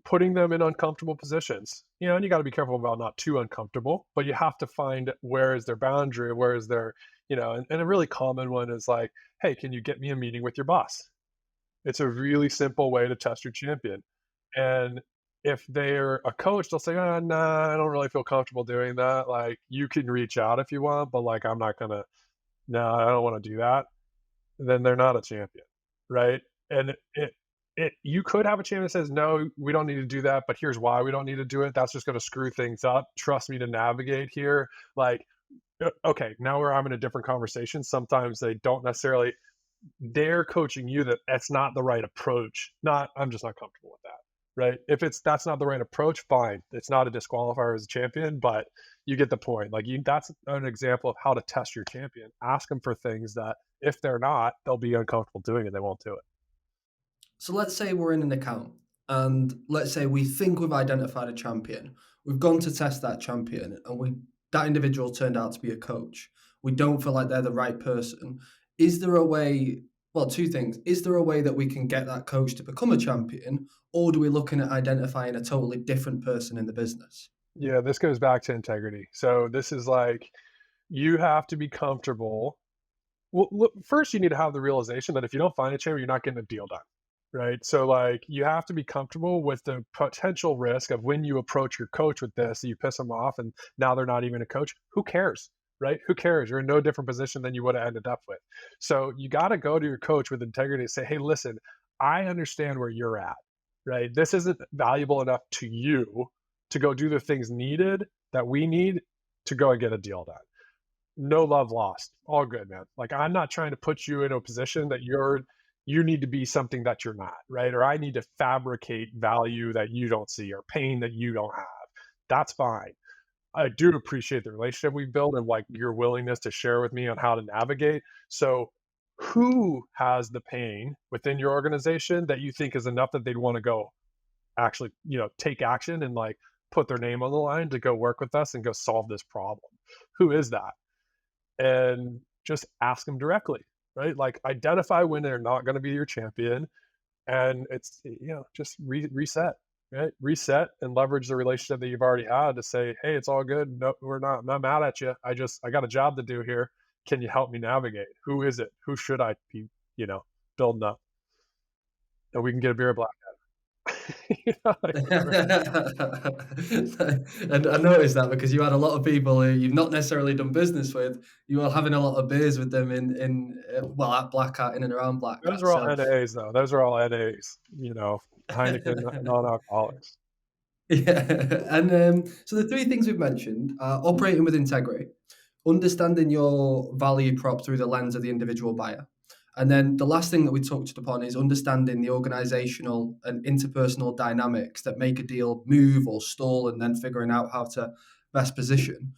putting them in uncomfortable positions. And you got to be careful about not too uncomfortable, but you have to find where is their boundary, where is their, and a really common one is like, hey, can you get me a meeting with your boss? It's a really simple way to test your champion. And if they're a coach, they'll say, oh, nah, I don't really feel comfortable doing that. Like, you can reach out if you want, but like, I'm not going to, no, I don't want to do that. Then they're not a champion, right? And you could have a champion that says, no, we don't need to do that, but here's why we don't need to do it. That's just going to screw things up. Trust me to navigate here. Like, okay, now we're having a different conversation. Sometimes they don't necessarily, they're coaching you that that's not the right approach. Not, I'm just not comfortable with that, right? If that's not the right approach, fine. It's not a disqualifier as a champion, but you get the point. Like, that's an example of how to test your champion. Ask them for things that if they're not, they'll be uncomfortable doing it. They won't do it. So let's say we're in an account, and let's say we think we've identified a champion. We've gone to test that champion, and that individual turned out to be a coach. We don't feel like they're the right person. Is there a way, well, two things. Is there a way that we can get that coach to become a champion, or do we looking at identifying a totally different person in the business? Yeah, this goes back to integrity. So this is like, you have to be comfortable. Well, look, first you need to have the realization that if you don't find a champion, you're not getting a deal done, right? So like, you have to be comfortable with the potential risk of, when you approach your coach with this, you piss them off and now they're not even a coach. Who cares, right? Who cares? You're in no different position than you would have ended up with. So you got to go to your coach with integrity and say, hey, listen, I understand where you're at, right? This isn't valuable enough to you to go do the things needed that we need to go and get a deal done. No love lost. All good, man. Like, I'm not trying to put you in a position that you need to be something that you're not, right? Or I need to fabricate value that you don't see, or pain that you don't have. That's fine. I do appreciate the relationship we've built, and like your willingness to share with me on how to navigate. So, who has the pain within your organization that you think is enough that they'd want to go actually, take action and like put their name on the line to go work with us and go solve this problem? Who is that? And just ask them directly, right? Like, identify when they're not going to be your champion, and it's, just reset, right? Reset and leverage the relationship that you've already had to say, hey, it's all good. No, I'm not mad at you. I got a job to do here. Can you help me navigate? Who is it? Who should I be, building up? And we can get a beer black. Like, And I noticed that because you had a lot of people who you've not necessarily done business with, you were having a lot of beers with them well, at Black Hat, in and around Black those Hat. are all So NAs though. Those are all NAs, Heineken non-alcoholics. yeah, and so the three things we've mentioned are operating with integrity, understanding your value prop through the lens of the individual buyer. And then the last thing that we touched upon is understanding the organizational and interpersonal dynamics that make a deal move or stall, and then figuring out how to best position.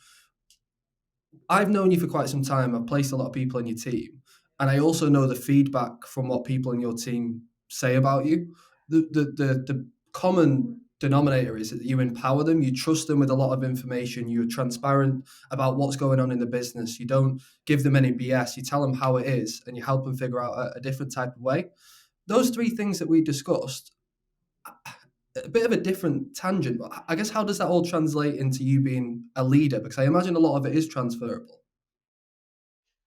I've known you for quite some time. I've placed a lot of people in your team, and I also know the feedback from what people in your team say about you. The common denominator is that you empower them, you trust them with a lot of information, you're transparent about what's going on in the business, you don't give them any BS, you tell them how it is, and you help them figure out a different type of way. Those three things that we discussed, a bit of a different tangent, but I guess how does that all translate into you being a leader? Because I imagine a lot of it is transferable.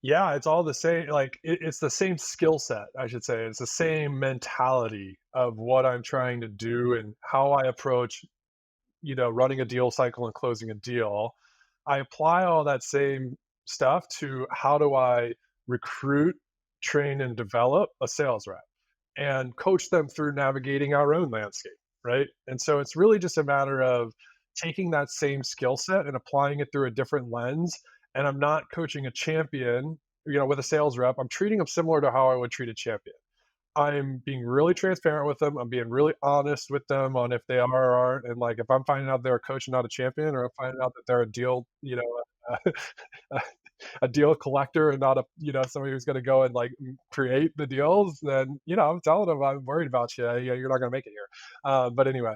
Yeah, it's all the same. Like it's the same skill set, I should say. It's the same mentality of what I'm trying to do and how I approach, running a deal cycle and closing a deal. I apply all that same stuff to how do I recruit, train, and develop a sales rep and coach them through navigating our own landscape, right? And so it's really just a matter of taking that same skill set and applying it through a different lens. And I'm not coaching a champion, with a sales rep. I'm treating them similar to how I would treat a champion. I'm being really transparent with them. I'm being really honest with them on if they are or aren't. And like if I'm finding out they're a coach and not a champion, or I'm finding out that they're a deal, a, a deal collector and not somebody who's going to go and like create the deals, then I'm telling them I'm worried about you. You're not going to make it here. But anyway,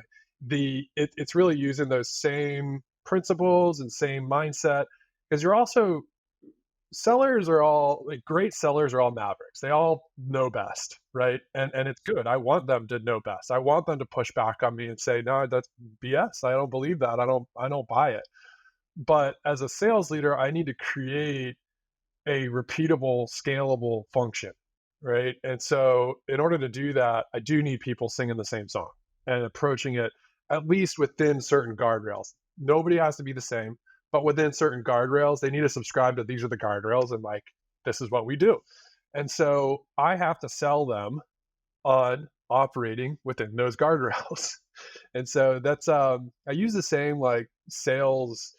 it's really using those same principles and same mindset because you're also sellers are all like great sellers are all mavericks. They all know best, right? And it's good. I want them to know best. I want them to push back on me and say, no, that's BS. I don't believe that. I don't buy it. But as a sales leader, I need to create a repeatable, scalable function, right? And so in order to do that, I do need people singing the same song and approaching it at least within certain guardrails. Nobody has to be the same, but within certain guardrails, they need to subscribe to these are the guardrails and like this is what we do. And so I have to sell them on operating within those guardrails. And so that's I use the same like sales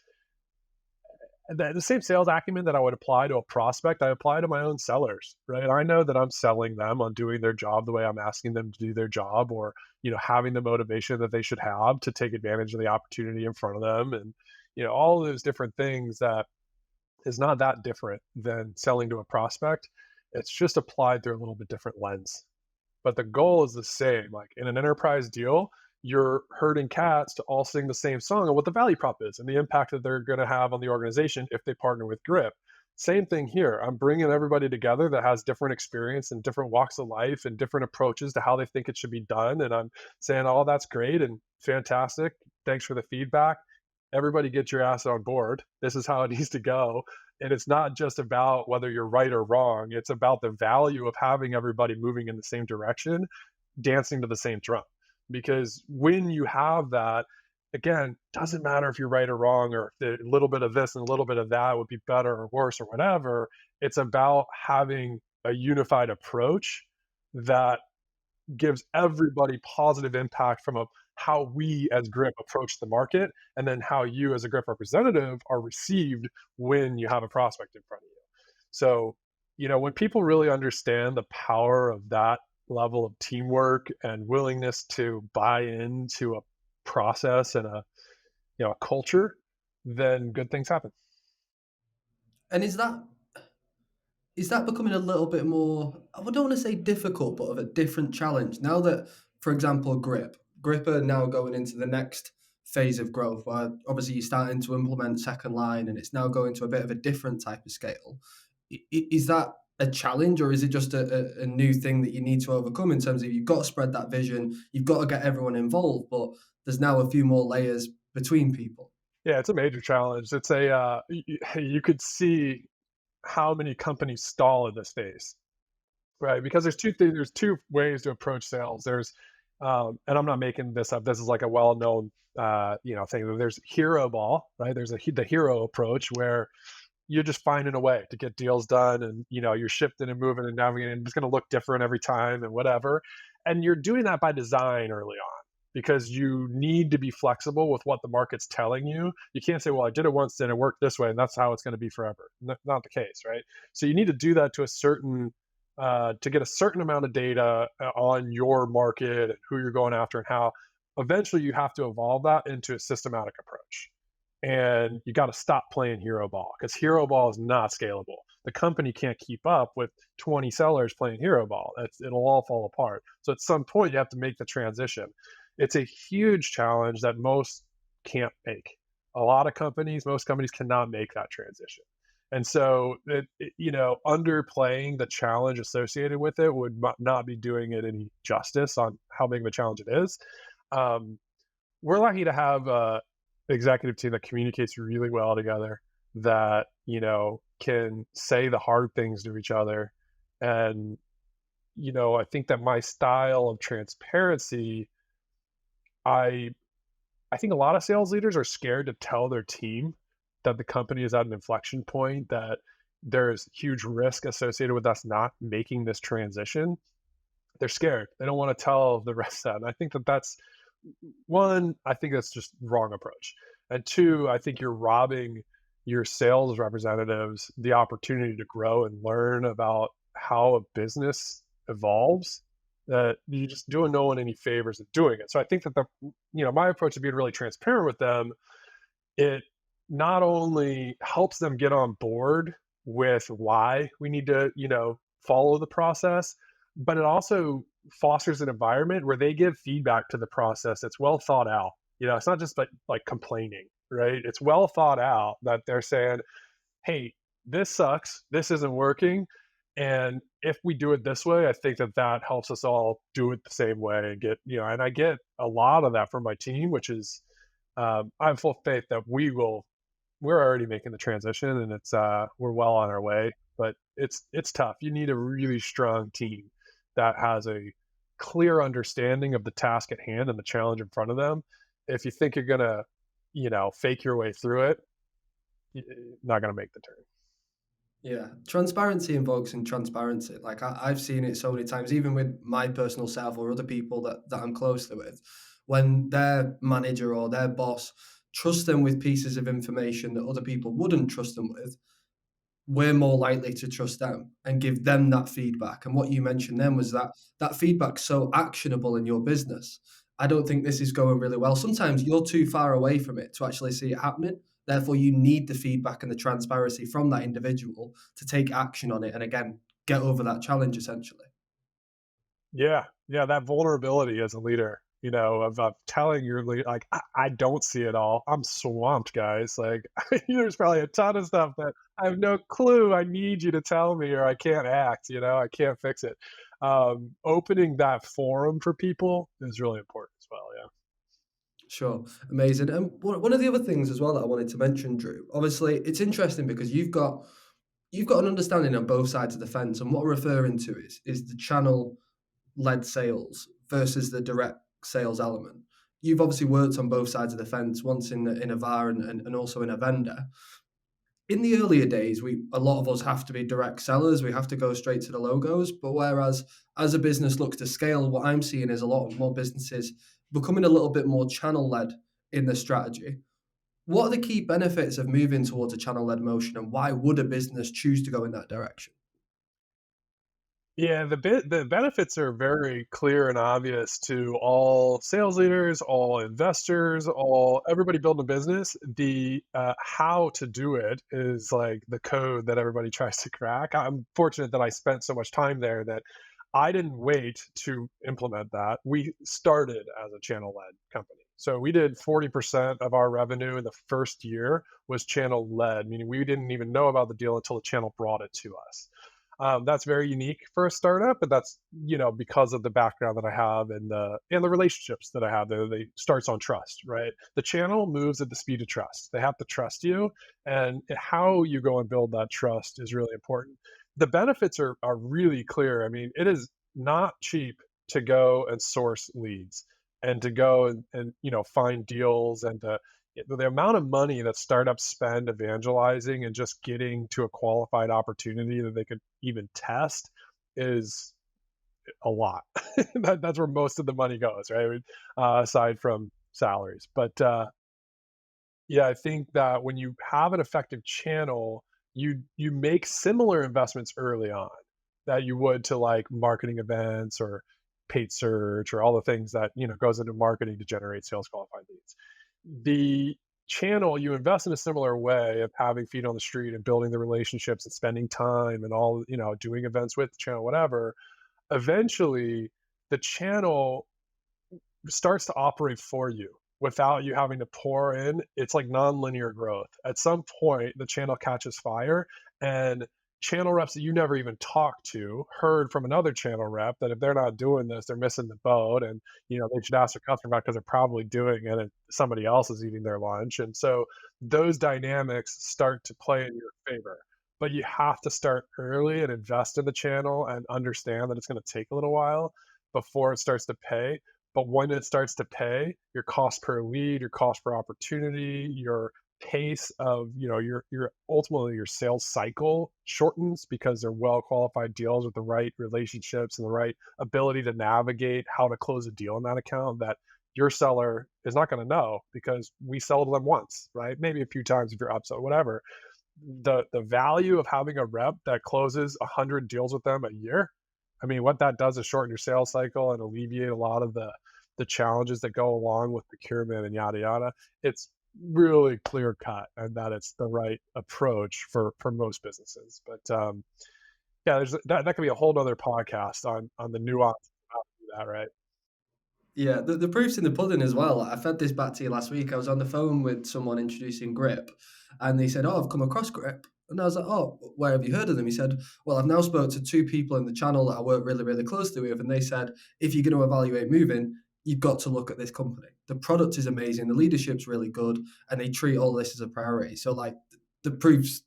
the same sales acumen that I would apply to a prospect, I apply to my own sellers, right? I know that I'm selling them on doing their job the way I'm asking them to do their job, or having the motivation that they should have to take advantage of the opportunity in front of them, and all of those different things that is not that different than selling to a prospect. It's just applied through a little bit different lens, but the goal is the same. Like in an enterprise deal, you're herding cats to all sing the same song and what the value prop is and the impact that they're going to have on the organization if they partner with Grip. Same thing here. I'm bringing everybody together that has different experience and different walks of life and different approaches to how they think it should be done. And I'm saying, oh, that's great and fantastic. Thanks for the feedback. Everybody get your ass on board. This is how it needs to go. And it's not just about whether you're right or wrong. It's about the value of having everybody moving in the same direction, dancing to the same drum. Because when you have that, again, doesn't matter if you're right or wrong, or if a little bit of this and a little bit of that would be better or worse or whatever. It's about having a unified approach that gives everybody positive impact from how we as Grip approach the market, and then how you as a Grip representative are received when you have a prospect in front of you. So, when people really understand the power of that level of teamwork and willingness to buy into a process and a culture, then good things happen. And is that becoming a little bit more, I don't want to say difficult, but of a different challenge now that, for example, Grip are now going into the next phase of growth where obviously you're starting to implement second line and it's now going to a bit of a different type of scale. Is that a challenge, or is it just a new thing that you need to overcome in terms of you've got to spread that vision, you've got to get everyone involved, but there's now a few more layers between people? Yeah, it's a major challenge. It's you could see how many companies stall in this phase, right? Because there's two ways to approach sales. There's And I'm not making this up. This is like a well-known, thing. There's hero ball, right? There's the hero approach where you're just finding a way to get deals done, and you're shifting and moving and navigating. It's going to look different every time and whatever. And you're doing that by design early on because you need to be flexible with what the market's telling you. You can't say, well, I did it once and it worked this way and that's how it's going to be forever. Not the case, right? So you need to do that to get a certain amount of data on your market and who you're going after and how. Eventually you have to evolve that into a systematic approach, and you got to stop playing hero ball because hero ball is not scalable. The company can't keep up with 20 sellers playing hero ball. It'll all fall apart. So at some point you have to make the transition. It's a huge challenge that most can't make. Most companies cannot make that transition. And so underplaying the challenge associated with it would not be doing it any justice on how big of a challenge it is. um, we're lucky to have a executive team that communicates really well together, that can say the hard things to each other. And I think that my style of transparency, I I think a lot of sales leaders are scared to tell their team that the company is at an inflection point, that there's huge risk associated with us not making this transition. They're scared. They don't want to tell the rest of that. And I think that that's one, I think that's just wrong approach. And two, I think you're robbing your sales representatives the opportunity to grow and learn about how a business evolves. That you just doing no one any favors of doing it. So I think that my approach to being really transparent with them, it not only helps them get on board with why we need to, follow the process, but it also fosters an environment where they give feedback to the process that's well thought out. It's not just like complaining, right? It's well thought out that they're saying, hey, this sucks, this isn't working. And if we do it this way, I think that that helps us all do it the same way and and I get a lot of that from my team, which is, I have full faith that we're already making the transition, and we're well on our way, but it's tough. You need a really strong team that has a clear understanding of the task at hand and the challenge in front of them. If you think you're gonna, fake your way through it, you're not gonna make the turn. Yeah, transparency invokes in transparency. Like I've seen it so many times, even with my personal self or other people that I'm closely with, when their manager or their boss trusts them with pieces of information that other people wouldn't trust them with, we're more likely to trust them and give them that feedback. And what you mentioned then was that that feedback's so actionable in your business. I don't think this is going really well. Sometimes you're too far away from it to actually see it happening. Therefore, you need the feedback and the transparency from that individual to take action on it. And again, get over that challenge essentially. Yeah, yeah, that vulnerability as a leader, of telling your lead, like, I don't see it all. I'm swamped, guys. Like, there's probably a ton of stuff that I have no clue. I need you to tell me, or I can't act. I can't fix it. Opening that forum for people is really important as well. Yeah. Sure, amazing. And one of the other things as well that I wanted to mention, Drew, obviously it's interesting because you've got an understanding on both sides of the fence, and what we're referring to is the channel led sales versus the direct sales element. You've obviously worked on both sides of the fence, once in a VAR and also in a vendor. In the earlier days, a lot of us have to be direct sellers. We have to go straight to the logos. But whereas as a business looks to scale, what I'm seeing is a lot more businesses becoming a little bit more channel led in the strategy. What are the key benefits of moving towards a channel led motion, and why would a business choose to go in that direction? Yeah, the benefits are very clear and obvious to all sales leaders, all investors, all everybody building a business. The how to do it is like the code that everybody tries to crack. I'm fortunate that I spent so much time there that I didn't wait to implement that. We started as a channel-led company. So we did 40% of our revenue in the first year was channel-led, meaning we didn't even know about the deal until the channel brought it to us. That's very unique for a startup, but that's because of the background that I have and the relationships that I have. They starts on trust, right? The channel moves at the speed of trust. They have to trust you, and how you go and build that trust is really important. The benefits are really clear. I mean, it is not cheap to go and source leads and to go and find deals and the amount of money that startups spend evangelizing and just getting to a qualified opportunity that they could even test is a lot. That's where most of the money goes, right? I mean, aside from salaries. But yeah, I think that when you have an effective channel, you make similar investments early on that you would to like marketing events or paid search or all the things that goes into marketing to generate sales qualified leads. The channel you invest in a similar way of having feet on the street and building the relationships and spending time and all doing events with the channel, whatever. Eventually, the channel starts to operate for you without you having to pour in. It's like nonlinear growth. At some point, the channel catches fire, and channel reps that you never even talked to heard from another channel rep that if they're not doing this, they're missing the boat, and they should ask their customer about because they're probably doing it, and somebody else is eating their lunch. And so those dynamics start to play in your favor. But you have to start early and invest in the channel and understand that it's going to take a little while before it starts to pay. But when it starts to pay, your cost per lead, your cost per opportunity, your pace of, your ultimately your sales cycle shortens because they're well qualified deals with the right relationships and the right ability to navigate how to close a deal in that account that your seller is not going to know because we sell to them once, right? Maybe a few times if you're upsell, whatever. The value of having a rep that closes 100 deals with them a year, I mean, what that does is shorten your sales cycle and alleviate a lot of the challenges that go along with procurement and yada yada. It's really clear cut, and that it's the right approach for most businesses. But yeah, that could be a whole nother podcast on the nuance of how to do that, right? Yeah, the proof's in the pudding as well. I fed this back to you last week. I was on the phone with someone introducing Grip, and they said, "Oh, I've come across Grip." And I was like, "Oh, where have you heard of them?" He said, "Well, I've now spoke to two people in the channel that I work really, really closely with, and they said, if you're going to evaluate moving, you've got to look at this company. The product is amazing, the leadership's really good, and they treat all this as a priority. So, like, the proof's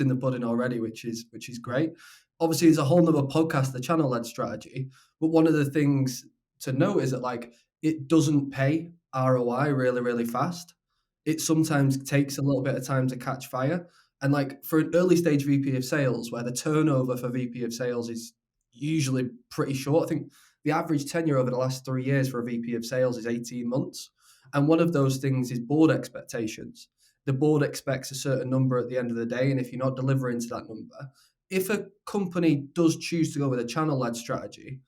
in the pudding already, which is great. Obviously, there's a whole nother podcast, the channel-led strategy, but one of the things to note is that like it doesn't pay ROI really, really fast. It sometimes takes a little bit of time to catch fire. And like for an early stage VP of sales, where the turnover for VP of sales is usually pretty short. I think the average tenure over the last 3 years for a VP of sales is 18 months. And one of those things is board expectations. The board expects a certain number at the end of the day. And if you're not delivering to that number, if a company does choose to go with a channel led strategy,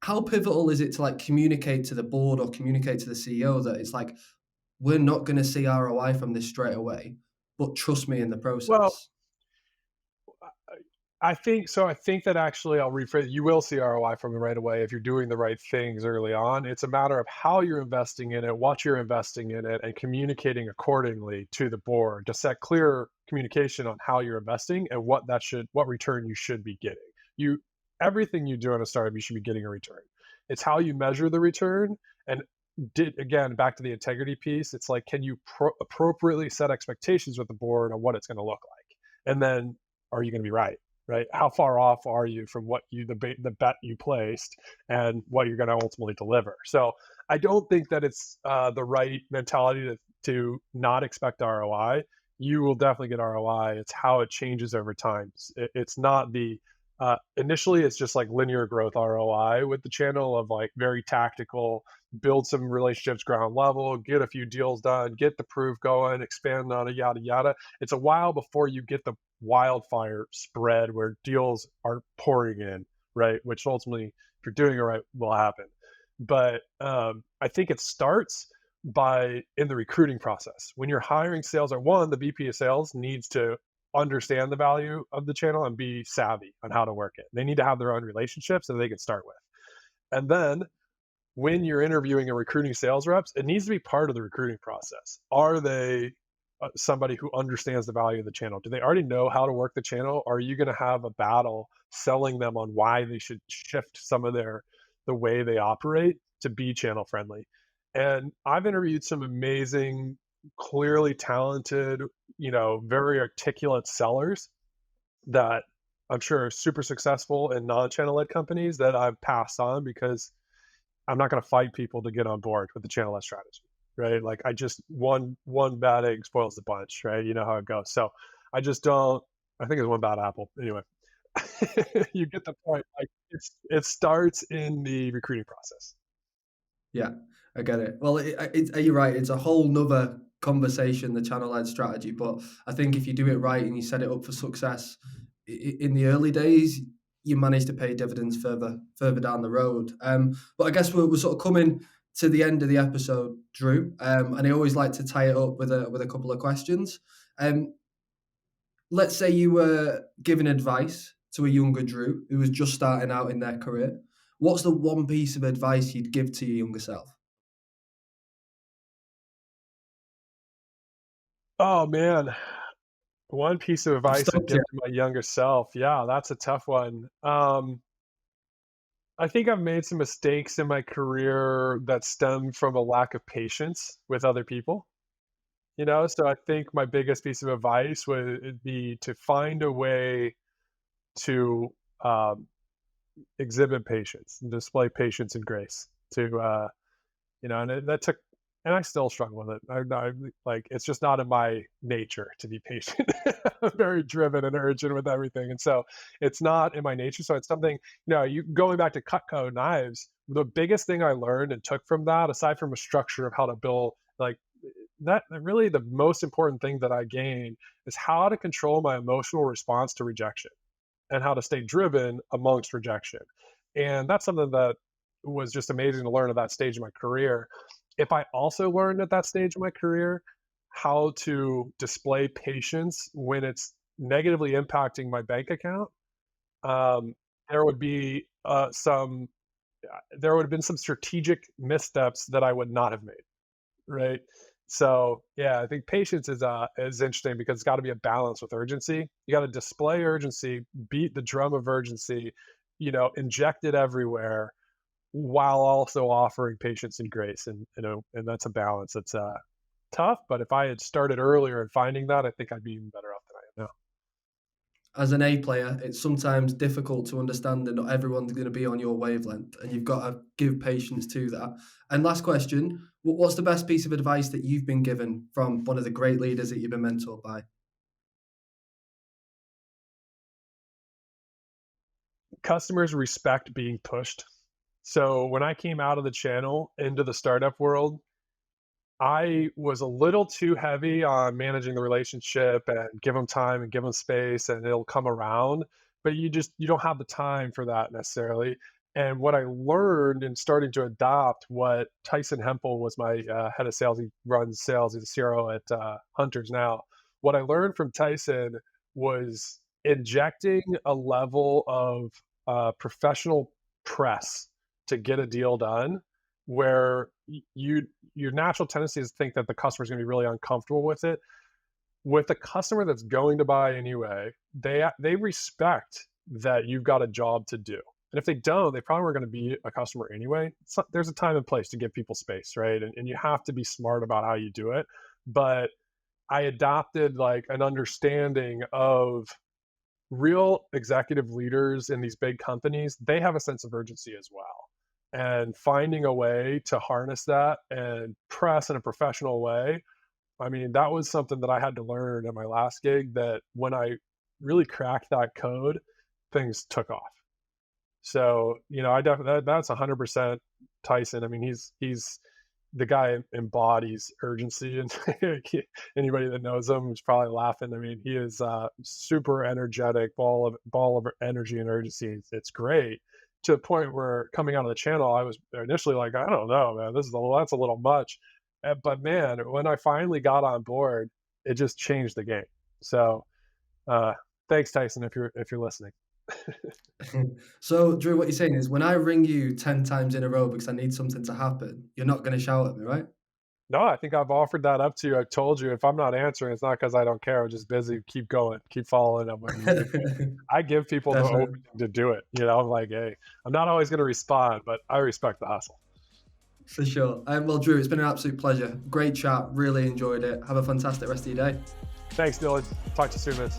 how pivotal is it to like communicate to the board or communicate to the CEO that it's like we're not going to see ROI from this straight away, but trust me in the Well, process? I think so. I think that actually I'll rephrase. You will see ROI from it right away if you're doing the right things early on. It's a matter of how you're investing in it, what you're investing in it, and communicating accordingly to the board to set clear communication on how you're investing and what return you should be getting. You Everything you do in a startup, you should be getting a return. It's how you measure the return. And again, back to the integrity piece, it's like, can you appropriately set expectations with the board on what it's going to look like? And then are you going to be right? How far off are you from what the bet you placed and what you're going to ultimately deliver? So I don't think that it's the right mentality to not expect ROI. You will definitely get ROI. It's how it changes over time. It's not the initially it's just like linear growth ROI with the channel of like very tactical, build some relationships ground level, get a few deals done, get the proof going, expand on it, yada yada. It's a while before you get the wildfire spread where deals are pouring in, right? Which ultimately, if you're doing it right, will happen. But I think it starts by in the recruiting process. When you're hiring sales, or one, the VP of sales needs to understand the value of the channel and be savvy on how to work it. They need to have their own relationships that they can start with. And then when you're interviewing and recruiting sales reps, it needs to be part of the recruiting process. Are they somebody who understands the value of the channel? Do they already know how to work the channel? Or are you going to have a battle selling them on why they should shift some of the way they operate to be channel friendly? And I've interviewed some amazing, clearly talented, very articulate sellers that I'm sure, super successful in non-channel led companies that I've passed on because I'm not going to fight people to get on board with the channel led strategy, right? Like I just one bad egg spoils the bunch, right? You know how it goes. So I just don't. I think it's one bad apple. Anyway, you get the point. Like it starts in the recruiting process. Yeah, I get it. Well, you're right. It's a whole nother conversation, the channel-led strategy. But I think if you do it right and you set it up for success in the early days, you manage to pay dividends further down the road. But I guess we're sort of coming to the end of the episode, Drew. And I always like to tie it up with a couple of questions. Um, let's say you were giving advice to a younger Drew who was just starting out in their career. What's the one piece of advice you'd give to your younger self? Oh man, one piece of I've advice I'd stumped give you. to my younger self. Yeah, that's a tough one. I think I've made some mistakes in my career that stem from a lack of patience with other people. So I think my biggest piece of advice would be to find a way to um, exhibit patience and display patience and grace to and that took, and I still struggle with it. Like it's just not in my nature to be patient. I'm very driven and urgent with everything, and so it's not in my nature. So it's something, you going back to Cutco knives. The biggest thing I learned and took from that, aside from a structure of how to build, like that, really the most important thing that I gained is how to control my emotional response to rejection and how to stay driven amongst rejection. And that's something that was just amazing to learn at that stage of my career. If I also learned at that stage of my career how to display patience when it's negatively impacting my bank account, um, there would be there would have been some strategic missteps that I would not have made. Right. So yeah, I think patience is interesting because it's got to be a balance with urgency. You got to display urgency, beat the drum of urgency, inject it everywhere, while also offering patience and grace. And that's a balance that's tough. But if I had started earlier in finding that, I think I'd be even better off than I am now. As an A player, it's sometimes difficult to understand that not everyone's going to be on your wavelength, and you've got to give patience to that. And last question, what's the best piece of advice that you've been given from one of the great leaders that you've been mentored by? Customers respect being pushed. So when I came out of the channel into the startup world, I was a little too heavy on managing the relationship and give them time and give them space and it'll come around, but you don't have the time for that necessarily. And what I learned in starting to adopt what Tyson Hempel was my head of sales. He runs sales. He's a CRO at Hunters now. What I learned from Tyson was injecting a level of professional press to get a deal done where your natural tendency is to think that the customer is going to be really uncomfortable with it. With a customer that's going to buy anyway, they respect that you've got a job to do. And if they don't, they probably weren't going to be a customer anyway. There's a time and place to give people space, right? And you have to be smart about how you do it. But I adopted like an understanding of real executive leaders in these big companies. They have a sense of urgency as well, and finding a way to harness that and press in a professional way. I mean, that was something that I had to learn at my last gig, that when I really cracked that code, things took off. So, I definitely, that's 100% Tyson. I mean, he's the guy embodies urgency, and anybody that knows him is probably laughing. I mean, he is super energetic, ball of energy and urgency. It's great, to the point where coming out of the channel, I was initially like, I don't know, man, that's a little much. But man, when I finally got on board, it just changed the game. So thanks, Tyson, if you're listening. So, Drew, what you're saying is when I ring you 10 times in a row because I need something to happen, you're not going to shout at me, right? No, I think I've offered that up to you. I've told you if I'm not answering, it's not because I don't care. I'm just busy. Keep going. Keep following up when you need to. I give people the Definitely. opening to do it. I'm like, hey, I'm not always going to respond, but I respect the hustle. For sure. Well, Drew, it's been an absolute pleasure. Great chat. Really enjoyed it. Have a fantastic rest of your day. Thanks, Dylan. Talk to you soon, Vince.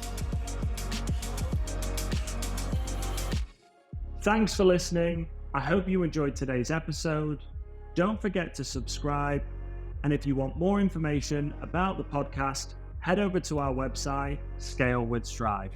Thanks for listening. I hope you enjoyed today's episode. Don't forget to subscribe. And if you want more information about the podcast, head over to our website, Scale with Strive.